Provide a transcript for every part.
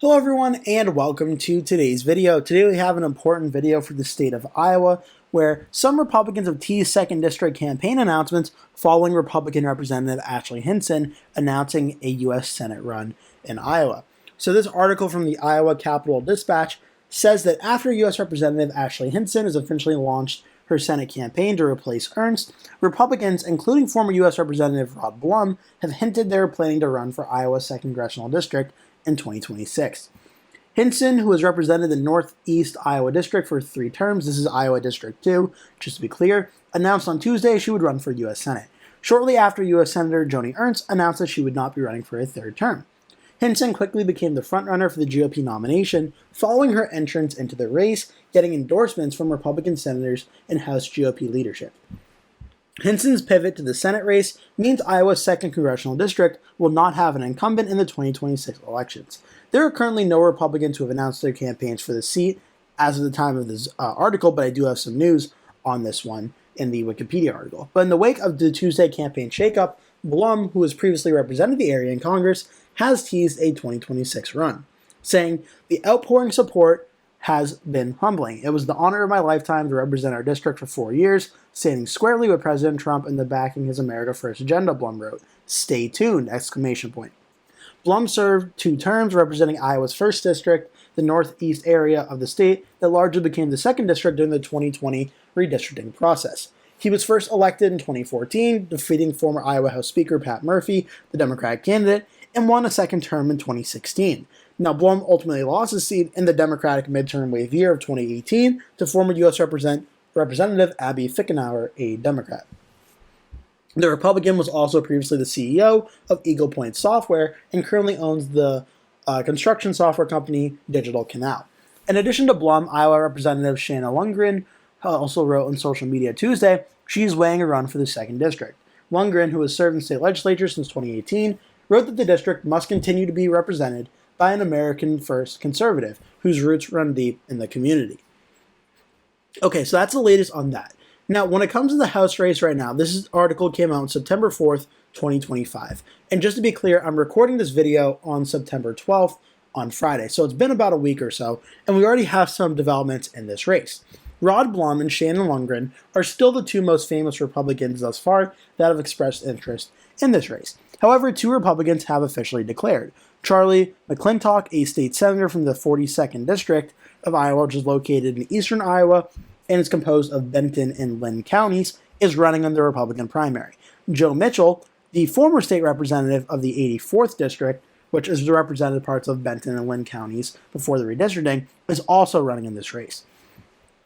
Hello everyone and welcome to today's video. Today we have an important video for the state of Iowa where some Republicans have teased 2nd District campaign announcements following Republican Representative Ashley Hinson announcing a U.S. Senate run in Iowa. So this article from the Iowa Capitol Dispatch says that after U.S. Representative Ashley Hinson has officially launched her Senate campaign to replace Ernst, Republicans, including former U.S. Representative Rod Blum, have hinted they're planning to run for Iowa's 2nd Congressional District in 2026. Hinson, who has represented the Northeast Iowa District for 3 terms, this is Iowa District 2, just to be clear, announced on Tuesday she would run for U.S. Senate, shortly after U.S. Senator Joni Ernst announced that she would not be running for a 3rd term. Hinson quickly became the frontrunner for the GOP nomination, following her entrance into the race, getting endorsements from Republican senators and House GOP leadership. Hinson's pivot to the Senate race means Iowa's 2nd Congressional District will not have an incumbent in the 2026 elections. There are currently no Republicans who have announced their campaigns for the seat as of the time of this article, but I do have some news on this one in the Wikipedia article. But in the wake of the Tuesday campaign shakeup, Blum, who has previously represented the area in Congress, has teased a 2026 run, saying, "The outpouring support has been humbling. It was the honor of my lifetime to represent our district for 4 years, standing squarely with President Trump and backing his America First agenda," Blum wrote. "Stay tuned!" Blum served 2 terms representing Iowa's 1st District, the northeast area of the state that largely became the 2nd District during the 2020 redistricting process. He was first elected in 2014, defeating former Iowa House Speaker Pat Murphy, the Democratic candidate, and won a 2nd term in 2016. Now, Blum ultimately lost his seat in the Democratic midterm wave year of 2018 to former U.S. Representative Abby Finkenauer, a Democrat. The Republican was also previously the CEO of Eagle Point Software and currently owns the construction software company Digital Canal. In addition to Blum, Iowa Representative Shanna Lundgren also wrote on social media Tuesday she's weighing a run for the 2nd District. Lundgren, who has served in state legislature since 2018, wrote that the district must continue to be represented by an American First conservative whose roots run deep in the community. Okay, so that's the latest on that. Now, when it comes to the House race right now, this article came out on September 4th, 2025. And just to be clear, I'm recording this video on September 12th on Friday. So it's been about a week or so, and we already have some developments in this race. Rod Blum and Shannon Lundgren are still the 2 most famous Republicans thus far that have expressed interest in this race. However, 2 Republicans have officially declared. Charlie McClintock, a state senator from the 42nd District of Iowa, which is located in eastern Iowa and is composed of Benton and Lynn counties, is running in the Republican primary. Joe Mitchell, the former state representative of the 84th District, which is the represented parts of Benton and Lynn counties before the redistricting, is also running in this race.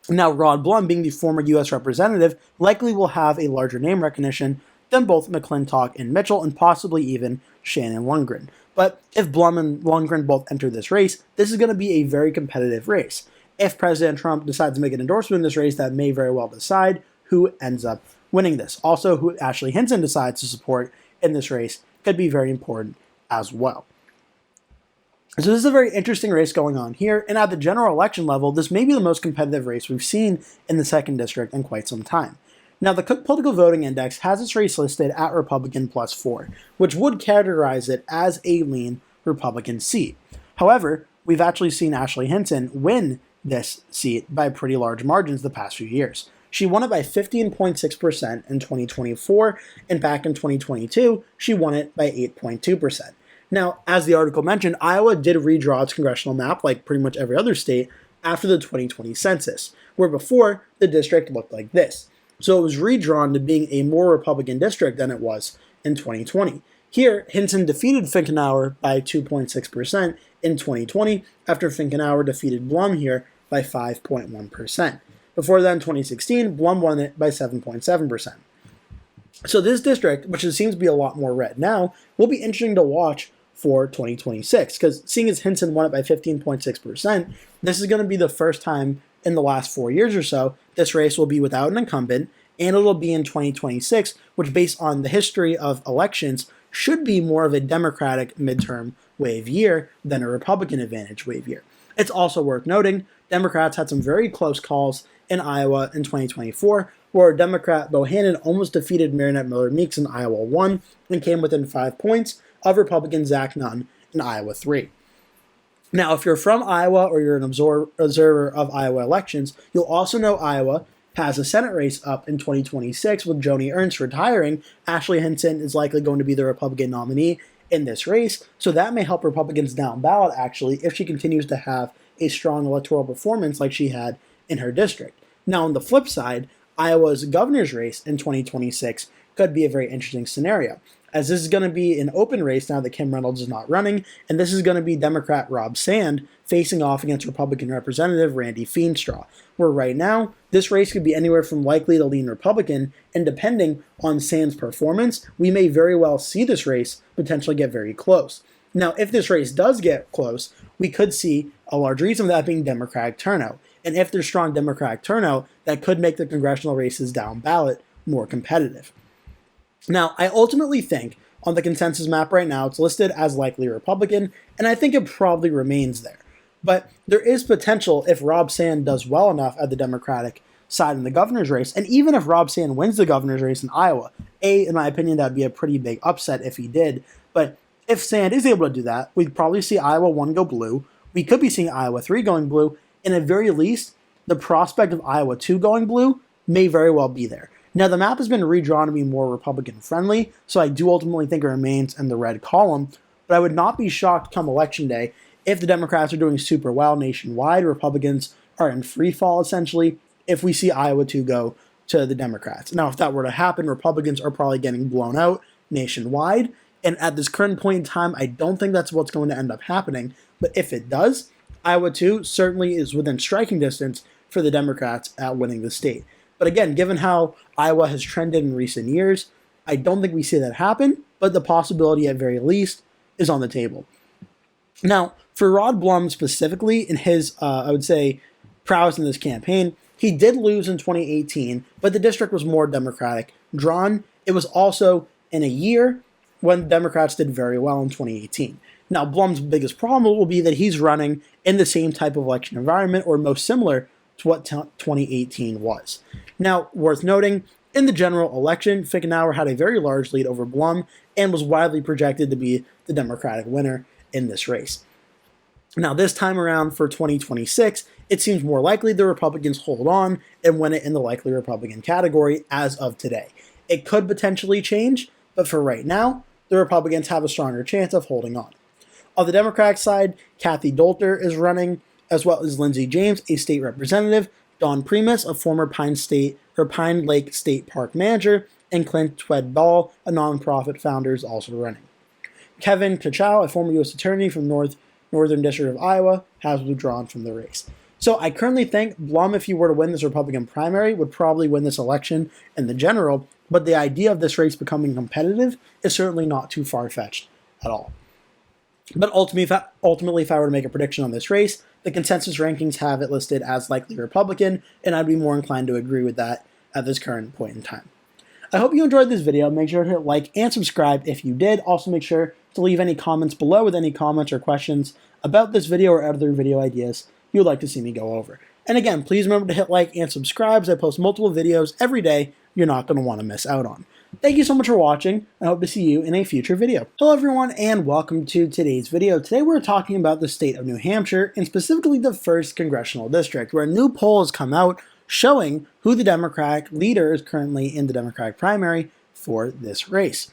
Now, Rod Blum, being the former U.S. representative, likely will have a larger name recognition than both McClintock and Mitchell, and possibly even Shannon Lundgren. But if Blum and Lundgren both enter this race, this is going to be a very competitive race. If President Trump decides to make an endorsement in this race, that may very well decide who ends up winning this. Also, who Ashley Hinson decides to support in this race could be very important as well. So this is a very interesting race going on here, and at the general election level, this may be the most competitive race we've seen in the 2nd District in quite some time. Now, the Cook Political Voting Index has its race listed at Republican +4, which would categorize it as a lean Republican seat. However, we've actually seen Ashley Hinson win this seat by pretty large margins the past few years. She won it by 15.6% in 2024, and back in 2022, she won it by 8.2%. Now, as the article mentioned, Iowa did redraw its congressional map, like pretty much every other state, after the 2020 census, where before, the district looked like this. So it was redrawn to being a more Republican district than it was in 2020. Here, Hinson defeated Finkenauer by 2.6% in 2020, after Finkenauer defeated Blum here by 5.1%. Before then, 2016, Blum won it by 7.7%. So this district, which seems to be a lot more red now, will be interesting to watch for 2026, because seeing as Hinson won it by 15.6%, this is going to be the first time in the last 4 years or so this race will be without an incumbent, and it'll be in 2026, which based on the history of elections should be more of a Democratic midterm wave year than a Republican advantage wave year. It's also worth noting, Democrats had some very close calls in Iowa in 2024, where Democrat Bohannon almost defeated Marinette Miller Meeks in Iowa 1 and came within 5 points of Republican Zach Nunn in Iowa 3. Now, if you're from Iowa or you're an observer of Iowa elections, you'll also know Iowa has a Senate race up in 2026 with Joni Ernst retiring. Ashley Hinson is likely going to be the Republican nominee in this race, so that may help Republicans down ballot, actually, if she continues to have a strong electoral performance like she had in her district. Now, on the flip side, Iowa's governor's race in 2026 could be a very interesting scenario, as this is going to be an open race now that Kim Reynolds is not running, and this is going to be Democrat Rob Sand facing off against Republican Representative Randy Feenstra, where right now, this race could be anywhere from likely to lean Republican, and depending on Sand's performance, we may very well see this race potentially get very close. Now, if this race does get close, we could see a large reason of that being Democratic turnout. And if there's strong Democratic turnout, that could make the congressional races down ballot more competitive. Now, I ultimately think on the consensus map right now, it's listed as likely Republican, and I think it probably remains there. But there is potential if Rob Sand does well enough at the Democratic side in the governor's race, and even if Rob Sand wins the governor's race in Iowa, in my opinion, that would be a pretty big upset if he did. But if Sand is able to do that, we'd probably see Iowa 1 go blue. We could be seeing Iowa 3 going blue, and at very least, the prospect of Iowa 2 going blue may very well be there. Now, the map has been redrawn to be more Republican-friendly, so I do ultimately think it remains in the red column, but I would not be shocked come Election Day if the Democrats are doing super well nationwide, Republicans are in free fall, essentially, if we see Iowa 2 go to the Democrats. Now, if that were to happen, Republicans are probably getting blown out nationwide, and at this current point in time, I don't think that's what's going to end up happening, but if it does, Iowa 2 certainly is within striking distance for the Democrats at winning the state. But again, given how Iowa has trended in recent years, I don't think we see that happen, but the possibility at very least is on the table. Now, for Rod Blum specifically, in his, I would say, prowess in this campaign, he did lose in 2018, but the district was more Democratic drawn. It was also in a year when Democrats did very well in 2018. Now, Blum's biggest problem will be that he's running in the same type of election environment, or most similar to what 2018 was. Now, worth noting, in the general election, Fickenauer had a very large lead over Blum and was widely projected to be the Democratic winner in this race. Now, this time around for 2026, it seems more likely the Republicans hold on and win it in the likely Republican category as of today. It could potentially change, but for right now, the Republicans have a stronger chance of holding on. On the Democratic side, Kathy Dolter is running, as well as Lindsey James, a state representative, Don Primus, a former Pine Lake State Park manager, and Clint Twed-Ball, a nonprofit founder, is also running. Kevin Kachow, a former U.S. attorney from Northern District of Iowa, has withdrawn from the race. So I currently think Blum, if he were to win this Republican primary, would probably win this election in the general, but the idea of this race becoming competitive is certainly not too far-fetched at all. But ultimately, if I were to make a prediction on this race, the consensus rankings have it listed as likely Republican, and I'd be more inclined to agree with that at this current point in time. I hope you enjoyed this video. Make sure to hit like and subscribe if you did. Also, make sure to leave any comments below with any comments or questions about this video or other video ideas you would like to see me go over. And again, please remember to hit like and subscribe, as I post multiple videos every day you're not going to want to miss out on. Thank you so much for watching. I hope to see you in a future video. Hello everyone, and welcome to today's video. Today we're talking about the state of New Hampshire, and specifically the 1st Congressional District, where a new poll has come out showing who the Democratic leader is currently in the Democratic primary for this race.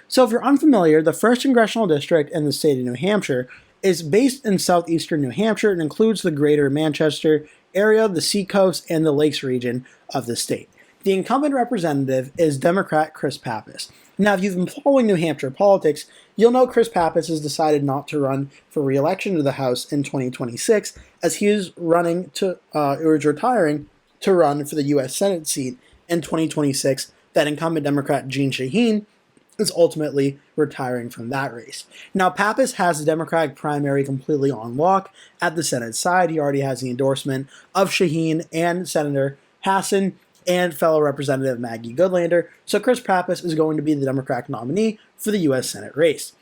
So if you're unfamiliar, the 1st Congressional District in the state of New Hampshire is based in southeastern New Hampshire and includes the greater Manchester area, the Seacoast, and the Lakes region of the state. The incumbent representative is Democrat Chris Pappas. Now, if you've been following New Hampshire politics, you'll know Chris Pappas has decided not to run for re-election to the House in 2026, as he is retiring to run for the U.S. Senate seat in 2026. That incumbent Democrat Jeanne Shaheen is ultimately retiring from that race. Now, Pappas has the Democratic primary completely on lock at the Senate side. He already has the endorsement of Shaheen and Senator Hassan and fellow Representative Maggie Goodlander, so Chris Pappas is going to be the Democratic nominee for the U.S. Senate race.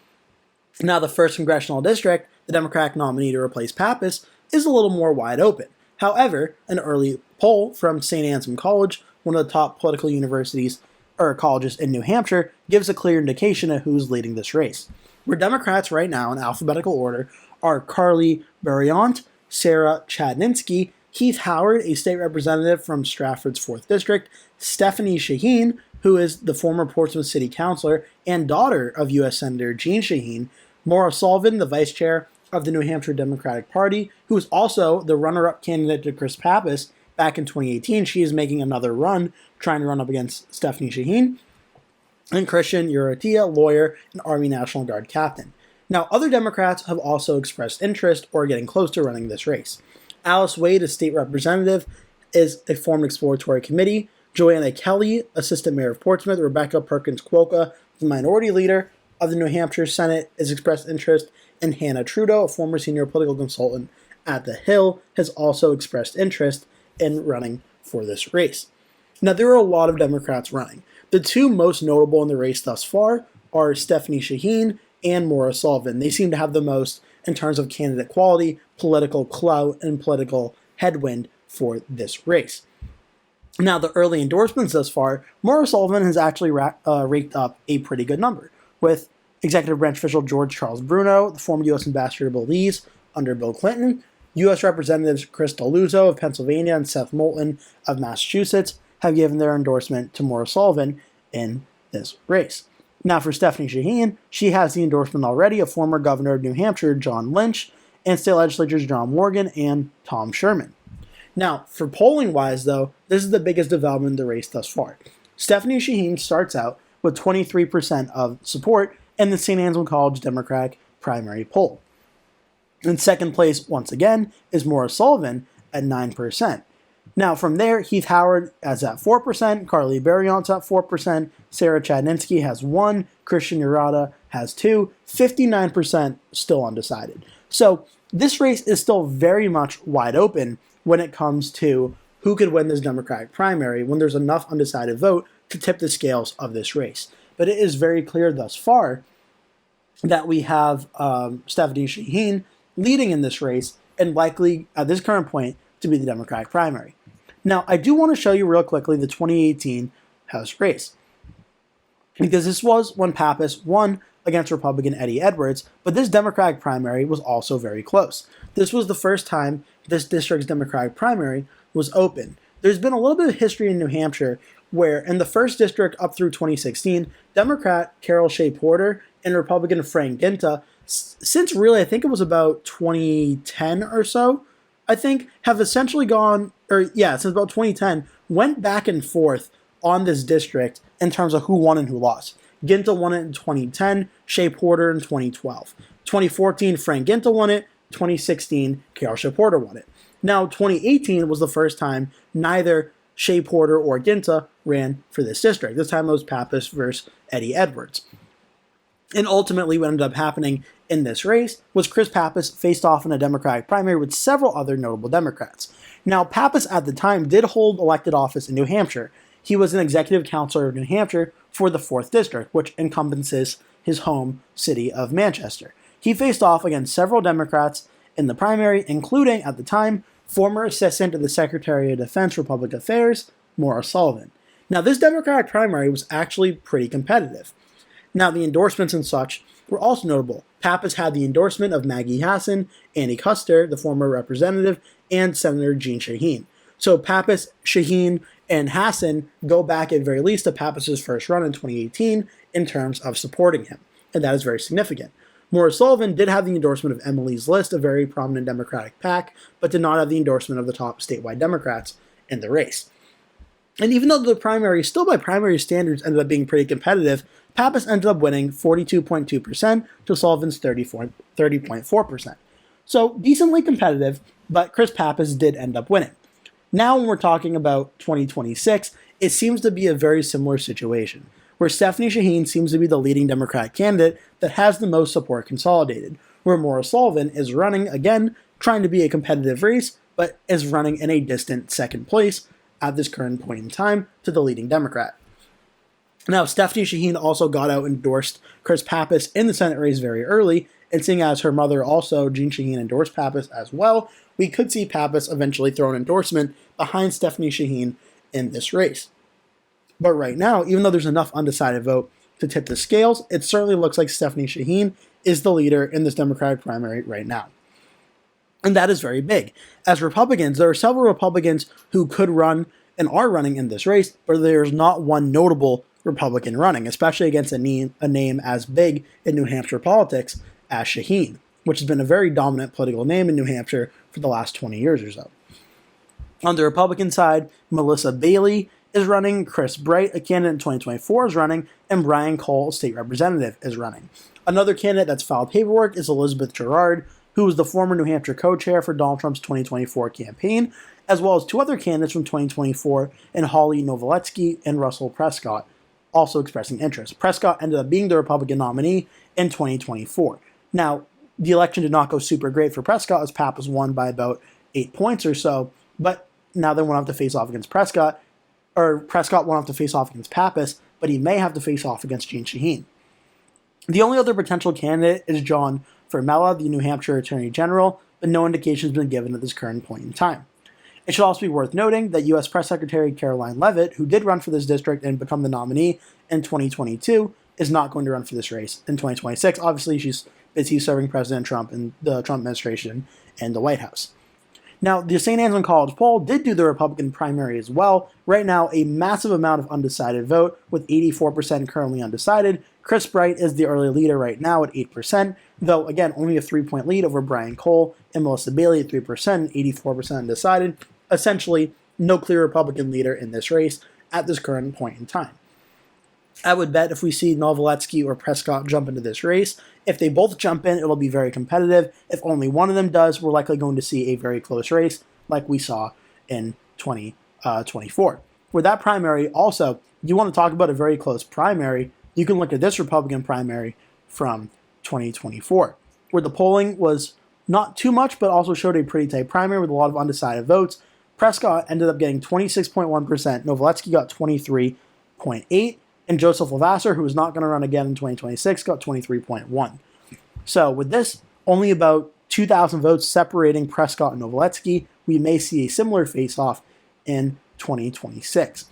Now, the 1st Congressional District, the Democratic nominee to replace Pappas, is a little more wide open. However, an early poll from St. Anselm College, one of the top political universities or colleges in New Hampshire, gives a clear indication of who's leading this race. Where Democrats right now, in alphabetical order, are Carly Buriant, Sarah Chadninsky, Keith Howard, a state representative from Stratford's 4th District, Stephanie Shaheen, who is the former Portsmouth City Councilor and daughter of U.S. Senator Jean Shaheen, Maura Sullivan, the vice chair of the New Hampshire Democratic Party, who is also the runner-up candidate to Chris Pappas back in 2018. She is making another run, trying to run up against Stephanie Shaheen, and Christian Urrutia, lawyer and Army National Guard captain. Now, other Democrats have also expressed interest or are getting close to running this race. Alice Wade, a state representative, is a formed exploratory committee. Joanna Kelly, assistant mayor of Portsmouth. Rebecca Perkins-Quokka, the minority leader of the New Hampshire Senate, has expressed interest. And Hannah Trudeau, a former senior political consultant at The Hill, has also expressed interest in running for this race. Now, there are a lot of Democrats running. The two most notable in the race thus far are Stephanie Shaheen and Maura Sullivan. They seem to have the most in terms of candidate quality, political clout, and political headwind for this race. Now, the early endorsements thus far, Maura Sullivan has actually raked up a pretty good number, with Executive Branch official George Charles Bruno, the former U.S. Ambassador to Belize under Bill Clinton, U.S. Representatives Chris Deluzzo of Pennsylvania and Seth Moulton of Massachusetts have given their endorsement to Maura Sullivan in this race. Now, for Stephanie Shaheen, she has the endorsement already of former Governor of New Hampshire John Lynch and state legislators John Morgan and Tom Sherman. Now, for polling-wise, though, this is the biggest development in the race thus far. Stephanie Shaheen starts out with 23% of support in the St. Anselm College Democratic primary poll. In second place, once again, is Maura Sullivan at 9%. Now, from there, Heath Howard is at 4%, Carly Buriant's at 4%, Sarah Chadninsky has 1%, Christian Urrutia has 2%, 59% still undecided. So this race is still very much wide open when it comes to who could win this Democratic primary when there's enough undecided vote to tip the scales of this race. But it is very clear thus far that we have Stephanie Shaheen leading in this race and likely, at this current point, to be the Democratic primary. Now, I do want to show you real quickly the 2018 House race, because this was when Pappas won against Republican Eddie Edwards, but this Democratic primary was also very close. This was the first time this district's Democratic primary was open. There's been a little bit of history in New Hampshire where in the 1st district up through 2016, Democrat Carol Shea Porter and Republican Frank Ginta, since really I think it was about 2010 or so, I think, have essentially since about 2010, went back and forth on this district in terms of who won and who lost. Ginta won it in 2010, Shea Porter in 2012. 2014, Frank Ginta won it. 2016, Carol Shea Porter won it. Now, 2018 was the first time neither Shea Porter or Ginta ran for this district. This time it was Pappas versus Eddie Edwards. And ultimately what ended up happening in this race was Chris Pappas faced off in a Democratic primary with several other notable Democrats. Now, Pappas at the time did hold elected office in New Hampshire. He was an executive councilor of New Hampshire for the 4th District, which encompasses his home city of Manchester. He faced off against several Democrats in the primary, including, at the time, former Assistant to the Secretary of Defense for Public Affairs, Maura Sullivan. Now, this Democratic primary was actually pretty competitive. Now, the endorsements and such were also notable. Pappas had the endorsement of Maggie Hassan, Annie Kuster, the former representative, and Senator Jean Shaheen. So Pappas, Shaheen, and Hassan go back at very least to Pappas's first run in 2018 in terms of supporting him, and that is very significant. Maura Sullivan did have the endorsement of Emily's List, a very prominent Democratic PAC, but did not have the endorsement of the top statewide Democrats in the race. And even though the primary, still by primary standards, ended up being pretty competitive, Pappas ended up winning 42.2% to Sullivan's 30.4%. So decently competitive, but Chris Pappas did end up winning. Now when we're talking about 2026, it seems to be a very similar situation, where Stephanie Shaheen seems to be the leading Democratic candidate that has the most support consolidated, where Maura Sullivan is running, again, trying to be a competitive race, but is running in a distant second place at this current point in time to the leading Democrat. Now, Stephanie Shaheen also got out and endorsed Chris Pappas in the Senate race very early, and seeing as her mother also, Jean Shaheen, endorsed Pappas as well, we could see Pappas eventually throw an endorsement behind Stephanie Shaheen in this race. But right now, even though there's enough undecided vote to tip the scales, it certainly looks like Stephanie Shaheen is the leader in this Democratic primary right now. And that is very big. As Republicans, there are several Republicans who could run and are running in this race, but there's not one notable Republican running, especially against a name as big in New Hampshire politics as Shaheen, which has been a very dominant political name in New Hampshire for the last 20 years or so. On the Republican side, Melissa Bailey is running, Chris Bright, a candidate in 2024, is running, and Brian Cole, a state representative, is running. Another candidate that's filed paperwork is Elizabeth Gerard, who was the former New Hampshire co-chair for Donald Trump's 2024 campaign, as well as two other candidates from 2024 in Holly Noveletsky and Russell Prescott, also expressing interest. Prescott ended up being the Republican nominee in 2024. Now, the election did not go super great for Prescott, as Pappas won by about 8 points or so, but now they won't have to face off against Prescott, or Prescott won't have to face off against Pappas, but he may have to face off against Jeanne Shaheen. The only other potential candidate is John Formella, the New Hampshire Attorney General, but no indication has been given at this current point in time. It should also be worth noting that U.S. Press Secretary Caroline Leavitt, who did run for this district and become the nominee in 2022, is not going to run for this race in 2026. Obviously, she's busy serving President Trump and the Trump administration and the White House. Now, the St. Anselm College poll did do the Republican primary as well. Right now, a massive amount of undecided vote, with 84% currently undecided. Chris Bright is the early leader right now at 8%, though, again, only a 3-point lead over Brian Cole and Melissa Bailey at 3%, 84% undecided. Essentially, no clear Republican leader in this race at this current point in time. I would bet if we see Noveletsky or Prescott jump into this race, if they both jump in, it'll be very competitive. If only one of them does, we're likely going to see a very close race like we saw in 2024. For that primary, also, you want to talk about a very close primary, you can look at this Republican primary from 2024, where the polling was not too much, but also showed a pretty tight primary with a lot of undecided votes. Prescott ended up getting 26.1%, Noveletsky got 23.8%, and Joseph Lavasser, who is not going to run again in 2026, got 23.1%. So with this, only about 2,000 votes separating Prescott and Noveletsky, we may see a similar face-off in 2026.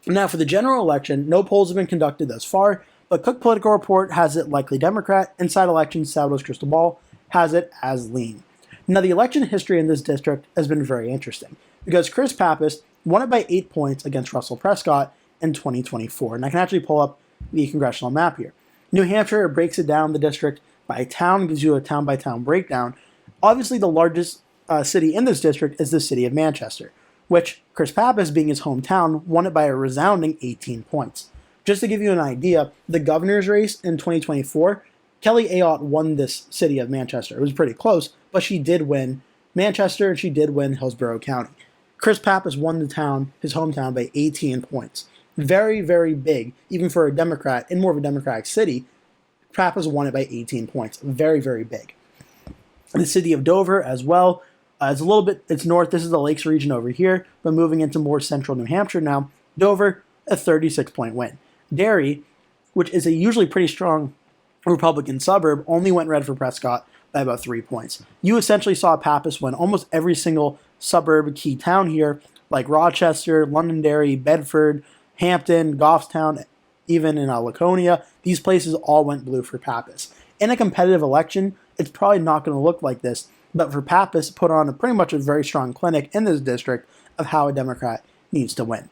Now, for the general election, no polls have been conducted thus far, but Cook Political Report has it likely Democrat. Inside Elections, Saldo's Crystal Ball has it as lean. Now, the election history in this district has been very interesting, because Chris Pappas won it by 8 points against Russell Prescott in 2024. And I can actually pull up the congressional map here. New Hampshire breaks it down, the district by town, gives you a town-by-town breakdown. Obviously, the largest city in this district is the city of Manchester, which Chris Pappas, being his hometown, won it by a resounding 18 points. Just to give you an idea, the governor's race in 2024, Kelly Ayotte won this city of Manchester. It was pretty close, but she did win Manchester and she did win Hillsborough County. Chris Pappas won the town, his hometown, by 18 points. Very, very big, even for a Democrat, in more of a Democratic city. Pappas won it by 18 points. Very, very big. The city of Dover as well. It's a little bit, it's north. This is the Lakes region over here, but moving into more central New Hampshire now. Dover, a 36-point win. Derry, which is a usually pretty strong Republican suburb, only went red for Prescott by about 3 points. You essentially saw Pappas win almost every single suburb key town here, like Rochester, Londonderry, Bedford, Hampton, Goffstown, even in Laconia. These places all went blue for Pappas. In a competitive election, it's probably not going to look like this, but for Pappas, put on pretty much a very strong clinic in this district of how a Democrat needs to win.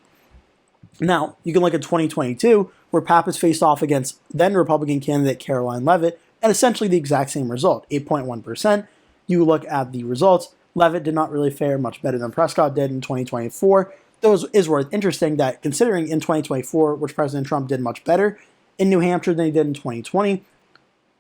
Now, you can look at 2022, where Pappas faced off against then Republican candidate Caroline Leavitt, and essentially the exact same result, 8.1%. You look at the results, Leavitt did not really fare much better than Prescott did in 2024. Though it is worth interesting that considering in 2024, which President Trump did much better in New Hampshire than he did in 2020,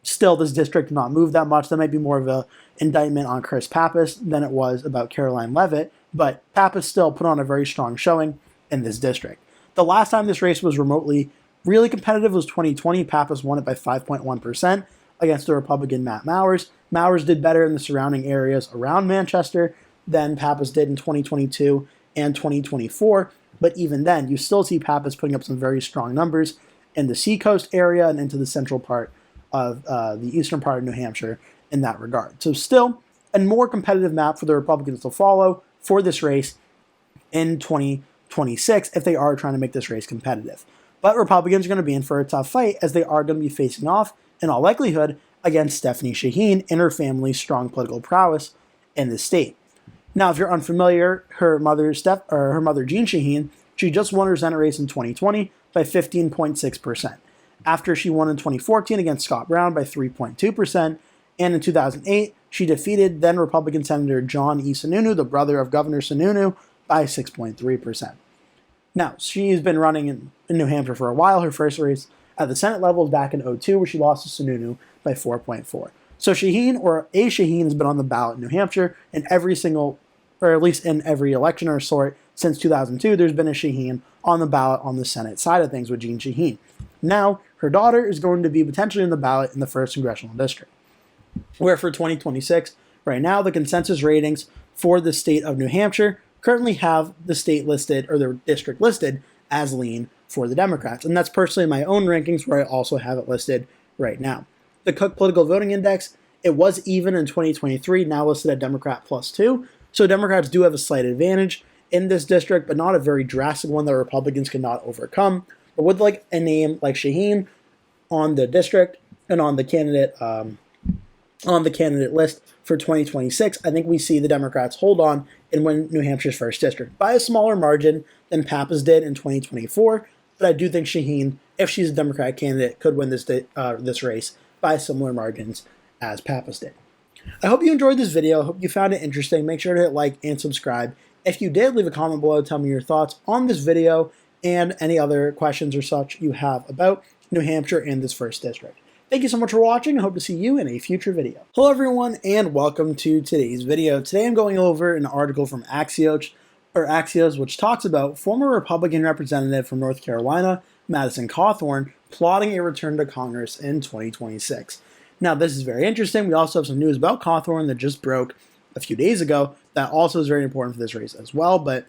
still this district did not move that much. That might be more of an indictment on Chris Pappas than it was about Caroline Leavitt, but Pappas still put on a very strong showing in this district. The last time this race was remotely really competitive was 2020. Pappas won it by 5.1% against the Republican Matt Mowers. Mowers did better in the surrounding areas around Manchester than Pappas did in 2022 and 2024, but even then, you still see Pappas putting up some very strong numbers in the seacoast area and into the central part of the eastern part of New Hampshire in that regard. So still, a more competitive map for the Republicans to follow for this race in 2026 if they are trying to make this race competitive. But Republicans are going to be in for a tough fight, as they are going to be facing off, in all likelihood, against Stephanie Shaheen and her family's strong political prowess in the state. Now, if you're unfamiliar, her mother Jean Shaheen, she just won her Senate race in 2020 by 15.6%. After she won in 2014 against Scott Brown by 3.2%, and in 2008, she defeated then Republican Senator John E. Sununu, the brother of Governor Sununu, by 6.3%. Now, she's been running in New Hampshire for a while. Her first race at the Senate level was back in 2002, where she lost to Sununu by 4.4. So Shaheen, or a Shaheen, has been on the ballot in New Hampshire in every single, or at least in every election or sort since 2002. There's been a Shaheen on the ballot on the Senate side of things with Jean Shaheen. Now, her daughter is going to be potentially on the ballot in the 1st Congressional District, where for 2026, right now, the consensus ratings for the state of New Hampshire currently have the state listed, or the district listed, as lean for the Democrats. And that's personally my own rankings, where I also have it listed right now. The Cook Political Voting Index, it was even in 2023, now listed at Democrat +2. So Democrats do have a slight advantage in this district, but not a very drastic one that Republicans cannot overcome. But with like a name like Shaheen on the district and on the candidate list for 2026, I think we see the Democrats hold on and win New Hampshire's 1st district by a smaller margin than Pappas did in 2024. But I do think Shaheen, if she's a Democratic candidate, could win this race by similar margins as Pappas did. I hope you enjoyed this video. I hope you found it interesting. Make sure to hit like and subscribe. If you did, leave a comment below. Tell me your thoughts on this video and any other questions or such you have about New Hampshire and this 1st district. Thank you so much for watching. I hope to see you in a future video. Hello everyone, and welcome to today's video. Today I'm going over an article from Axios, which talks about former Republican representative from North Carolina, Madison Cawthorn, plotting a return to Congress in 2026. Now, this is very interesting. We also have some news about Cawthorn that just broke a few days ago that also is very important for this race as well. But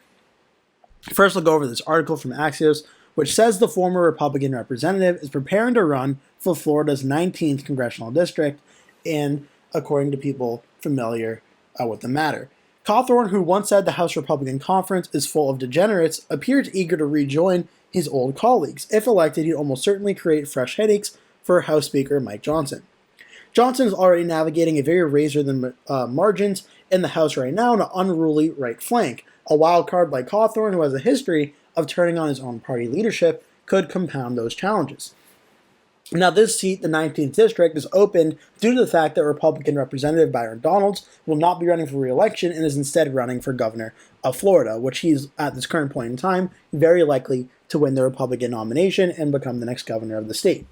first, we'll go over this article from Axios, which says the former Republican representative is preparing to run for Florida's 19th Congressional District, and according to people familiar with the matter. Cawthorn, who once said the House Republican Conference is full of degenerates, appears eager to rejoin his old colleagues. If elected, he'd almost certainly create fresh headaches for House Speaker Mike Johnson. Johnson is already navigating a very razor-thin margins in the House right now on an unruly right flank. A wild card like Cawthorn, who has a history of turning on his own party leadership, could compound those challenges. Now, this seat, the 19th District, is open due to the fact that Republican Representative Byron Donalds will not be running for re-election and is instead running for governor of Florida, which he's, at this current point in time, very likely to win the Republican nomination and become the next governor of the state.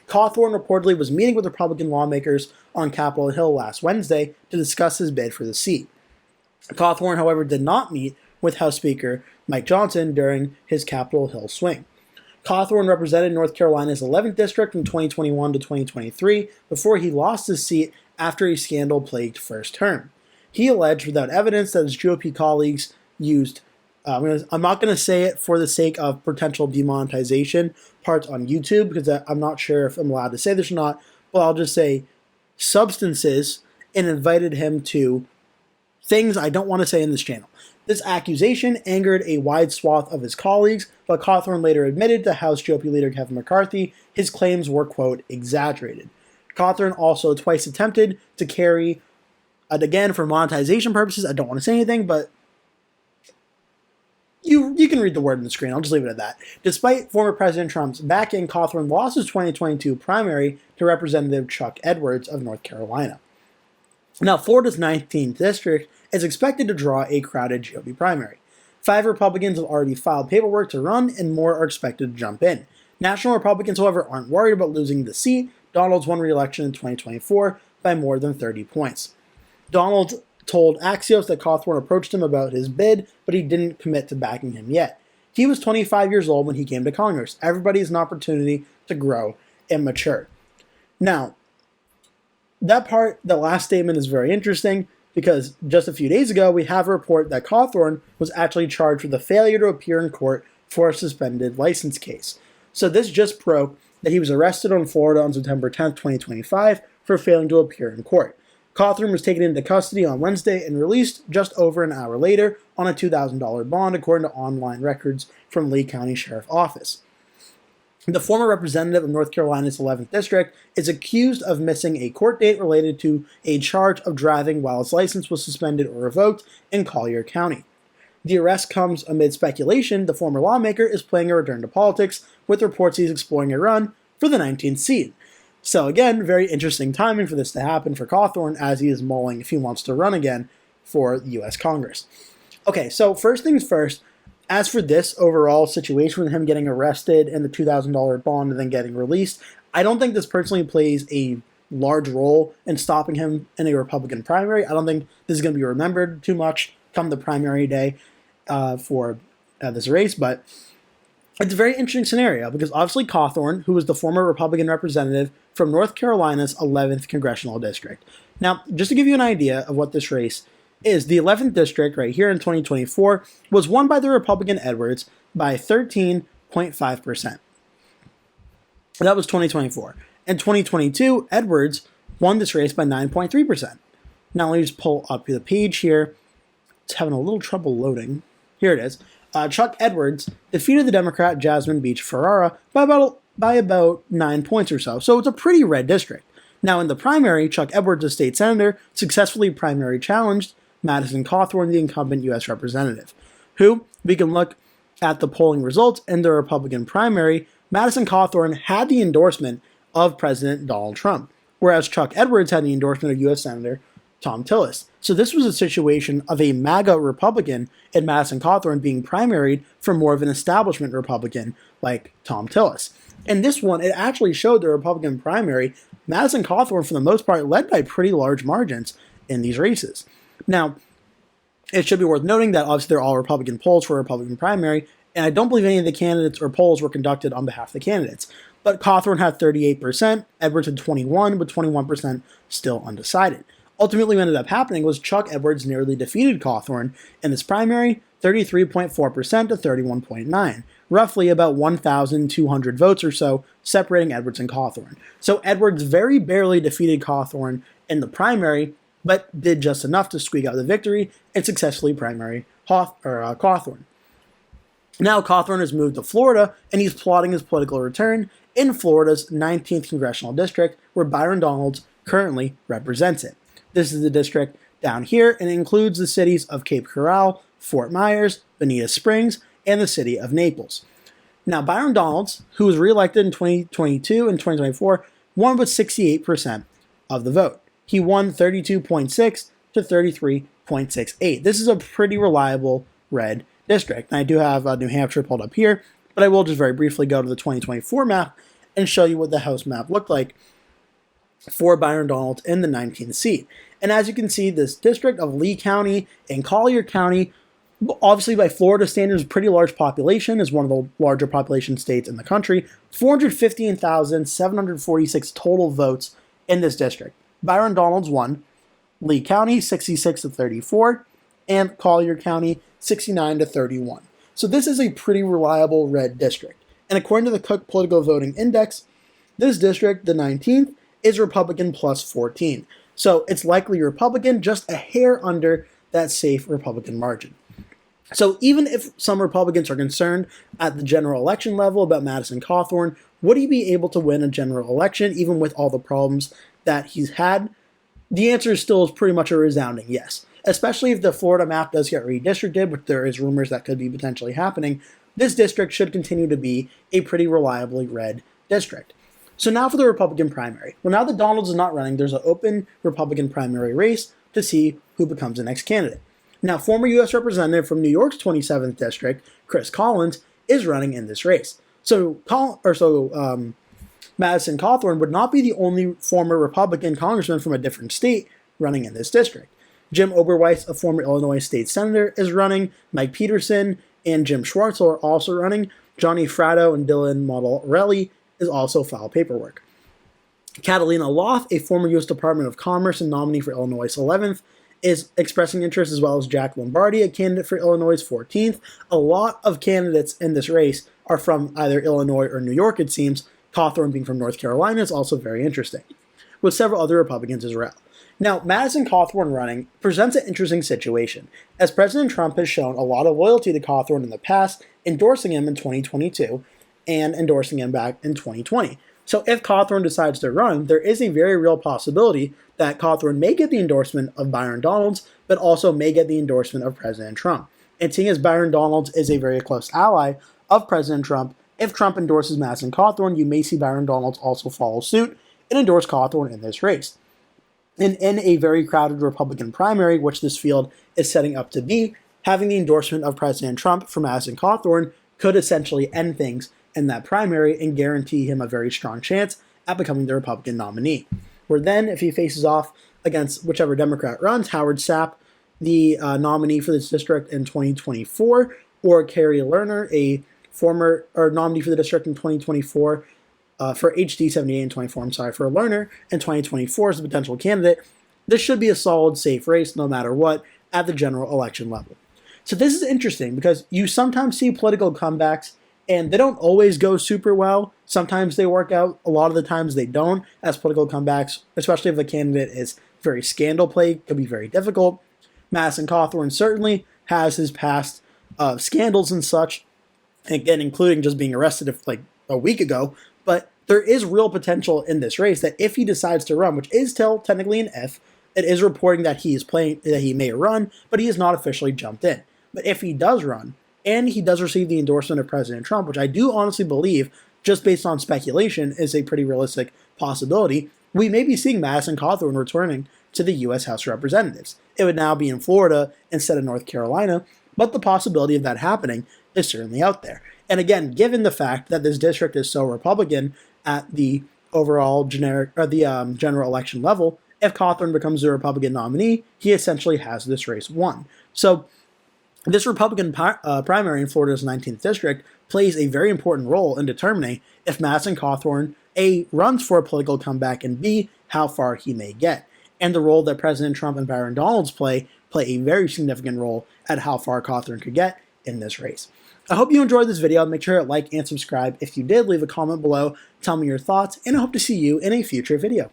Cawthorn reportedly was meeting with Republican lawmakers on Capitol Hill last Wednesday to discuss his bid for the seat. Cawthorn, however, did not meet with House Speaker Mike Johnson during his Capitol Hill swing. Cawthorn represented North Carolina's 11th district from 2021 to 2023 before he lost his seat after a scandal-plagued first term. He alleged without evidence that his GOP colleagues used, I'm not going to say it for the sake of potential demonetization parts on YouTube, because I'm not sure if I'm allowed to say this or not, but I'll just say substances, and invited him to things I don't want to say in this channel. This accusation angered a wide swath of his colleagues, but Cawthorn later admitted to House GOP leader Kevin McCarthy his claims were, quote, exaggerated. Cawthorn also twice attempted to carry, and again, for monetization purposes, I don't want to say anything, but you can read the word on the screen. I'll just leave it at that. Despite former President Trump's backing, Cawthorn lost his 2022 primary to Representative Chuck Edwards of North Carolina. Now, Florida's 19th district is expected to draw a crowded GOP primary. 5 Republicans have already filed paperwork to run, and more are expected to jump in. National Republicans, however, aren't worried about losing the seat. Donalds won re-election in 2024 by more than 30 points. Donalds told Axios that Cawthorn approached him about his bid, but he didn't commit to backing him yet. He was 25 years old when he came to Congress. Everybody has an opportunity to grow and mature. Now, that last statement is very interesting, because just a few days ago, we have a report that Cawthorn was actually charged with the failure to appear in court for a suspended license case. So this just broke that he was arrested in Florida on September 10th, 2025 for failing to appear in court. Cawthorn was taken into custody on Wednesday and released just over an hour later on a $2,000 bond, according to online records from Lee County Sheriff Office. The former representative of North Carolina's 11th District is accused of missing a court date related to a charge of driving while his license was suspended or revoked in Collier County. The arrest comes amid speculation the former lawmaker is planning a return to politics, with reports he's exploring a run for the 19th seat. So again, very interesting timing for this to happen for Cawthorn, as he is mulling if he wants to run again for the U.S. Congress. Okay, so first things first, as for this overall situation with him getting arrested and the $2,000 bond and then getting released, I don't think this personally plays a large role in stopping him in a Republican primary. I don't think this is going to be remembered too much come the primary day for this race, but it's a very interesting scenario because obviously Cawthorn, who was the former Republican representative from North Carolina's 11th Congressional District. Now, just to give you an idea of what this race is, the 11th District right here in 2024 was won by the Republican Edwards by 13.5%. That was 2024. In 2022, Edwards won this race by 9.3%. Now, let me just pull up the page here. It's having a little trouble loading. Here it is. Chuck Edwards defeated the Democrat Jasmine Beach Ferrara by about 9 points or so. So it's a pretty red district. Now, in the primary, Chuck Edwards, a state senator, successfully primary challenged Madison Cawthorn, the incumbent U.S. representative, who, we can look at the polling results in the Republican primary, Madison Cawthorn had the endorsement of President Donald Trump, whereas Chuck Edwards had the endorsement of U.S. Senator Tom Tillis. So this was a situation of a MAGA Republican and Madison Cawthorn being primaried for more of an establishment Republican like Tom Tillis. And this one, it actually showed the Republican primary, Madison Cawthorn, for the most part, led by pretty large margins in these races. Now, it should be worth noting that obviously they're all Republican polls for a Republican primary, and I don't believe any of the candidates or polls were conducted on behalf of the candidates. But Cawthorn had 38%, Edwards had 21%, with 21% still undecided. Ultimately, what ended up happening was Chuck Edwards nearly defeated Cawthorn in this primary, 33.4% to 31.9%, roughly about 1,200 votes or so, separating Edwards and Cawthorn. So Edwards very barely defeated Cawthorn in the primary, but did just enough to squeak out the victory and successfully primary Cawthorn. Now Cawthorn has moved to Florida, and he's plotting his political return in Florida's 19th Congressional District, where Byron Donalds currently represents it. This is the district down here, and it includes the cities of Cape Coral, Fort Myers, Bonita Springs, and the city of Naples. Now, Byron Donalds, who was reelected in 2022 and 2024, won with 68% of the vote. He won 32.6 to 33.68. This is a pretty reliable red district. And I do have New Hampshire pulled up here, but I will just very briefly go to the 2024 map and show you what the House map looked like for Byron Donalds in the 19th seat. And as you can see, this district of Lee County and Collier County, obviously by Florida standards, pretty large population, is one of the larger population states in the country, 415,746 total votes in this district. Byron Donalds won Lee County 66 to 34 and Collier County 69 to 31. So this is a pretty reliable red district. And according to the Cook Political Voting Index, this district, the 19th, is Republican plus 14. So it's likely Republican, just a hair under that safe Republican margin. So even if some Republicans are concerned at the general election level about Madison Cawthorn, would he be able to win a general election even with all the problems that he's had? The answer still is pretty much a resounding yes. Especially if the Florida map does get redistricted, which there is rumors that could be potentially happening, this district should continue to be a pretty reliably red district. So now for the Republican primary. Well, now that Donalds is not running, there's an open Republican primary race to see who becomes the next candidate. Now, former U.S. Representative from New York's 27th District, Chris Collins, is running in this race. So Madison Cawthorn would not be the only former Republican congressman from a different state running in this district. Jim Oberweis, a former Illinois state senator, is running. Mike Peterson and Jim Schwartzel are also running. Johnny Fratto and Dylan Modelrelli is also filed paperwork. Catalina Loth, a former U.S. Department of Commerce and nominee for Illinois' 11th, is expressing interest, as well as Jack Lombardi, a candidate for Illinois' 14th. A lot of candidates in this race are from either Illinois or New York, it seems. Cawthorn being from North Carolina is also very interesting, with several other Republicans as well. Now, Madison Cawthorn running presents an interesting situation, as President Trump has shown a lot of loyalty to Cawthorn in the past, endorsing him in 2022, and endorsing him back in 2020. So if Cawthorn decides to run, there is a very real possibility that Cawthorn may get the endorsement of Byron Donalds, but also may get the endorsement of President Trump. And seeing as Byron Donalds is a very close ally of President Trump, if Trump endorses Madison Cawthorn, you may see Byron Donalds also follow suit and endorse Cawthorn in this race. And in a very crowded Republican primary, which this field is setting up to be, having the endorsement of President Trump for Madison Cawthorn could essentially end things in that primary and guarantee him a very strong chance at becoming the Republican nominee. Where then, if he faces off against whichever Democrat runs, Howard Sapp, the nominee for this district in 2024, or Carrie Lerner, a former nominee for the district in 2024, for HD 78 and 24, for Lerner in 2024 as a potential candidate, this should be a solid, safe race no matter what at the general election level. So this is interesting because you sometimes see political comebacks and they don't always go super well. Sometimes they work out. A lot of the times they don't, as political comebacks, especially if the candidate is very scandal-plagued, could be very difficult. Madison Cawthorn certainly has his past scandals and such, again, including just being arrested like a week ago. But there is real potential in this race that if he decides to run, which is still technically an if, it is reporting that he is playing, that he may run, but he has not officially jumped in. But if he does run, and he does receive the endorsement of President Trump, which I do honestly believe, just based on speculation, is a pretty realistic possibility, we may be seeing Madison Cawthorn returning to the U.S. House of Representatives. It would now be in Florida instead of North Carolina, but the possibility of that happening is certainly out there. And again, given the fact that this district is so Republican at the overall general election level, if Cawthorn becomes the Republican nominee, he essentially has this race won. So this Republican primary in Florida's 19th district plays a very important role in determining if Madison Cawthorn, A, runs for a political comeback, and B, how far he may get. And the role that President Trump and Byron Donalds play a very significant role at how far Cawthorn could get in this race. I hope you enjoyed this video. Make sure to like and subscribe. If you did, leave a comment below. Tell me your thoughts, and I hope to see you in a future video.